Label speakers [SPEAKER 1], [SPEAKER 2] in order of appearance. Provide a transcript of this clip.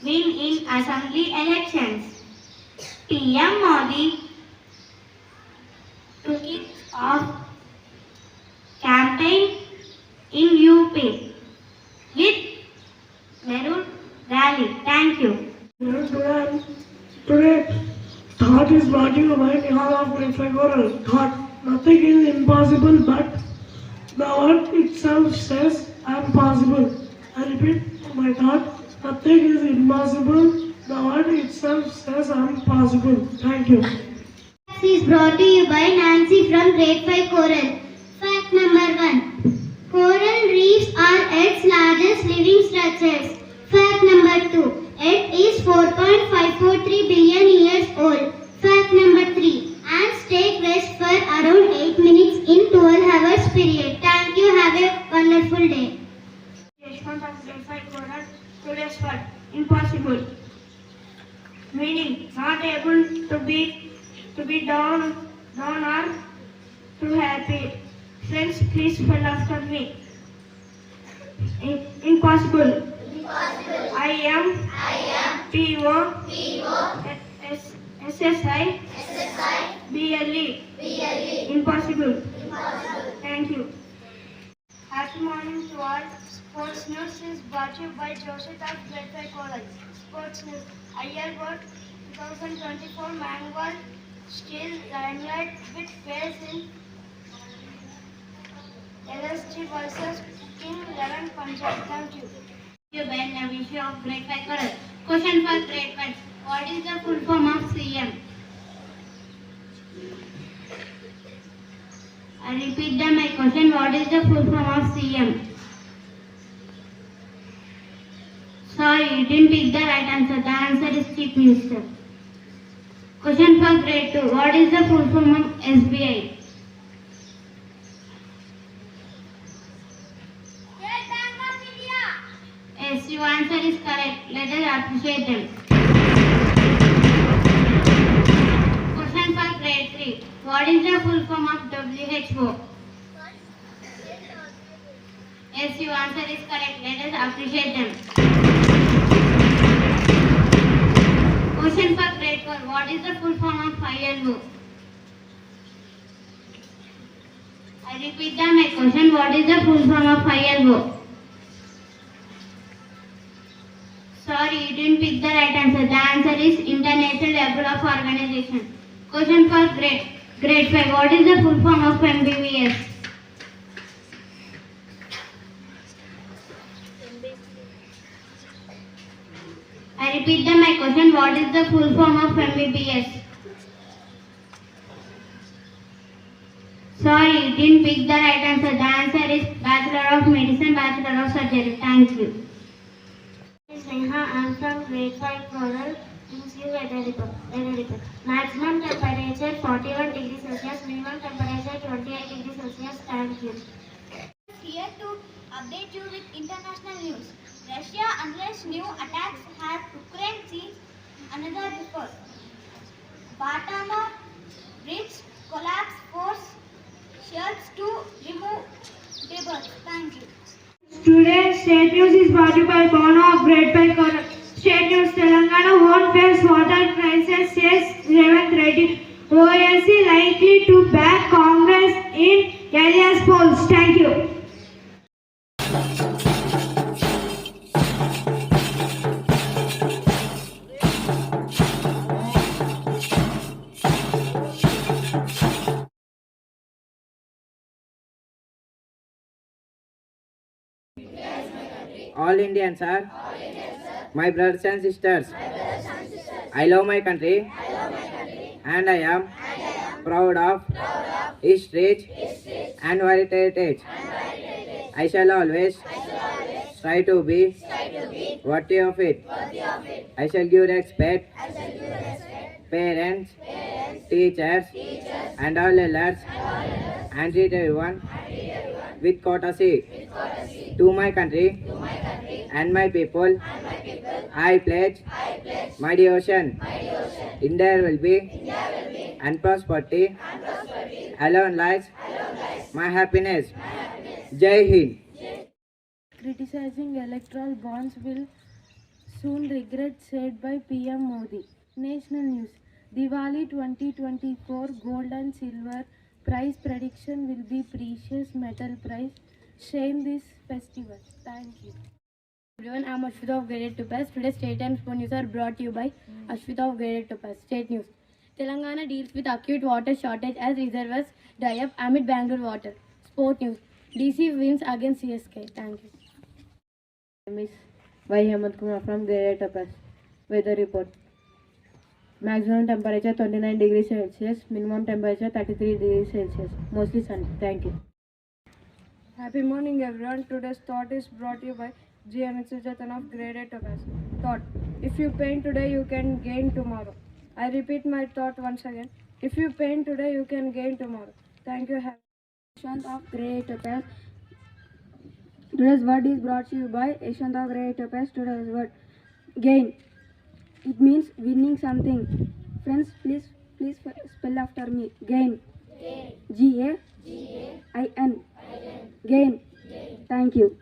[SPEAKER 1] win in assembly elections. PM Modi took it off campaign in UP with Meru rally. Thank you.
[SPEAKER 2] Today, thought is brought to you by Nihal of Grade 5 Oral. Thought, nothing is impossible, but the word itself says, I am possible. I repeat my thought, nothing is impossible, the word itself says, I am possible. Thank you.
[SPEAKER 3] Is brought to you by Nancy from Grade 5 Coral. Fact number 1. Coral reefs are Earth's largest living structures. Fact number 2. Earth is 4.543 billion years old. Fact number 3. Ants take rest for around 8 minutes in 12 hours period. Thank you. Have a wonderful day.
[SPEAKER 1] Today's word, impossible. Meaning, not able to be down or too happy. Friends, please spell after me. Impossible. I am POSSI BLE. Impossible. Thank you. Happy morning to all. Sports News is brought to you by Joseph of Grade 5 College. Sports News. IR World 2024 Mangal Steel Limelight with face in LSG versus King 11 Punjab. Thank you. Ben Navishi of Grade 5 College. Question for Grade 5. What is the full form of CM? I repeat my question. What is the full form of CM? Sorry, you didn't pick the right answer. The answer is Chief Minister. Question for Grade 2. What is the full form of SBI?
[SPEAKER 3] State Bank of India.
[SPEAKER 1] Yes, your answer is correct. Let us appreciate them. Question for Grade 3. What is the full form of WHO? Yes, your answer is correct. Let us appreciate them. Question for Grade 4. What is the full form of ILO? I repeat my question. What is the full form of ILO? Sorry, you didn't pick the right answer. The answer is International Level of Organization. Question for Grade 5. What is the full form of MBBS? I repeat my question. What is the full form of MBBS? Sorry, you didn't pick the right answer. The answer is Bachelor of Medicine, Bachelor of Surgery. Thank you. Neha, I am from Grade 5 Coral. Weather report. Maximum temperature 41 degrees Celsius, minimum temperature 28 degrees Celsius. Thank you.
[SPEAKER 3] Here to update you with international news. Russia unleashed new attacks as Ukraine sees another report. Batama Bridge collapse force shells to remove debris. Thank you.
[SPEAKER 1] Today's state news is brought to you by Bono of Grade 5 Coral. State news: Telangana won't face water crisis, says Revanth Reddy. OAC likely to back Congress in Elias polls. Thank you.
[SPEAKER 4] All Indians are my brothers and sisters. I love my country and I am proud of its rich and varied heritage. I shall always try to be worthy of it. I shall give respect, parents, teachers, and all elders, and treat everyone with courtesy. To my country and my people, I pledge my devotion. In there will be and prosperity. Alone lies my happiness. Jai Hind.
[SPEAKER 5] Criticizing electoral bonds will soon regret, said by PM Modi. National news. Diwali 2024 gold and silver price prediction will be precious metal price. Shame this festival. Thank you.
[SPEAKER 6] Everyone, I'm Ashwita of Grade 8 Topaz. Today's State and Sport News are brought to you by Ashwita of Grade 8 Topaz. State News. Telangana deals with acute water shortage as reservoirs dry up amid Bangalore water. Sport News. DC wins against CSK. Thank you.
[SPEAKER 5] Miss VIII from Grade 8 Topaz. Weather report. Maximum temperature 29 degrees Celsius, minimum temperature 33 degrees Celsius. Mostly sunny. Thank you. Happy morning everyone. Today's thought is brought to you by GMX Jatan of Grade 8 Topaz. Thought. If you paint today, you can gain tomorrow. I repeat my thought once again. If you paint today, you can gain tomorrow. Thank you. Ashwant of Grade 8 Topaz. Today's word is brought to you by Ashwant of Grade 8 Topaz. Today's word. Gain. It means winning something. Friends, please spell after me. Gain. Gain. Gain. Gain. Thank you.